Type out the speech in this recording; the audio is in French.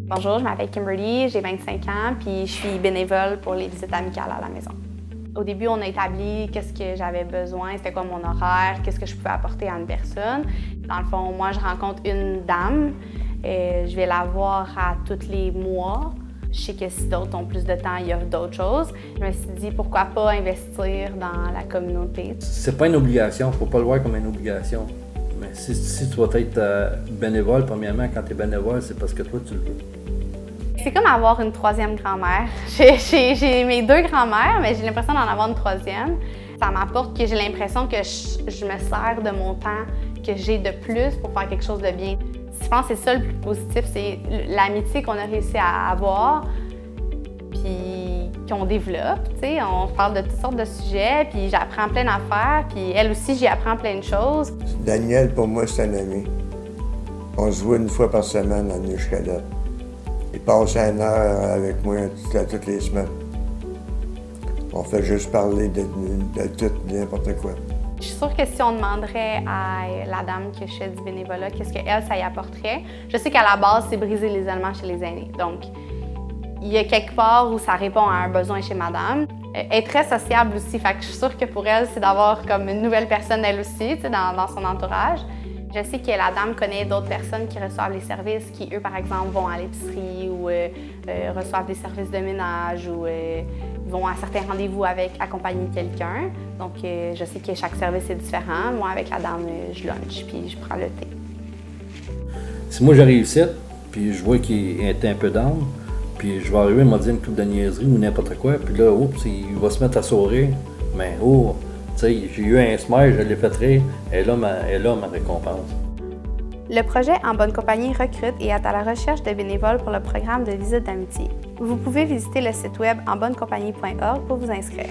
Bonjour, je m'appelle Kimberly, j'ai 25 ans, puis je suis bénévole pour les visites amicales à la maison. Au début, on a établi qu'est-ce que j'avais besoin, c'était quoi mon horaire, qu'est-ce que je pouvais apporter à une personne. Dans le fond, moi, je rencontre une dame, je vais la voir à tous les mois. Je sais que si d'autres ont plus de temps, il y a d'autres choses. Je me suis dit, pourquoi pas investir dans la communauté. C'est pas une obligation, faut pas le voir comme une obligation. Mais si tu vas être bénévole, premièrement, quand tu es bénévole, c'est parce que toi, tu le veux. C'est comme avoir une troisième grand-mère. J'ai mes deux grand-mères, mais j'ai l'impression d'en avoir une troisième. Ça m'apporte que j'ai l'impression que je me sers de mon temps que j'ai de plus pour faire quelque chose de bien. Je pense que c'est ça le plus positif, c'est l'amitié qu'on a réussi à avoir, puis qu'on développe. T'sais, on parle de toutes sortes de sujets, puis j'apprends plein d'affaires, puis elle aussi, j'y apprends plein de choses. Daniel, pour moi, c'est un ami. On se voit une fois par semaine à Neuchâtel. Il passe 1 heure avec moi toutes les semaines. On fait juste parler de tout, de n'importe quoi. Je suis sûre que si on demanderait à la dame que je fais du bénévolat, qu'est-ce qu'elle, ça y apporterait, je sais qu'à la base, c'est briser l'isolement chez les aînés. Donc, il y a quelque part où ça répond à un besoin chez madame. Elle est très sociable aussi, fait que je suis sûre que pour elle, c'est d'avoir comme une nouvelle personne, elle aussi, dans son entourage. Je sais que la dame connaît d'autres personnes qui reçoivent les services, qui, eux, par exemple, vont à l'épicerie ou reçoivent des services de ménage ou vont à certains rendez-vous avec accompagner quelqu'un. Donc, je sais que chaque service est différent. Moi, avec la dame, je lunch puis je prends le thé. Si moi j'arrive ici, puis je vois qu'il est un peu down, puis je vais arriver, il m'a dit une coupe de niaiserie ou n'importe quoi, puis là, oups, il va se mettre à sourire. Mais oh, tu sais, j'ai eu un smile, je l'ai fait rire, et là, ma récompense. Le projet En bonne compagnie recrute et est à la recherche de bénévoles pour le programme de visite d'amitié. Vous pouvez visiter le site web enbonnecompagnie.org pour vous inscrire.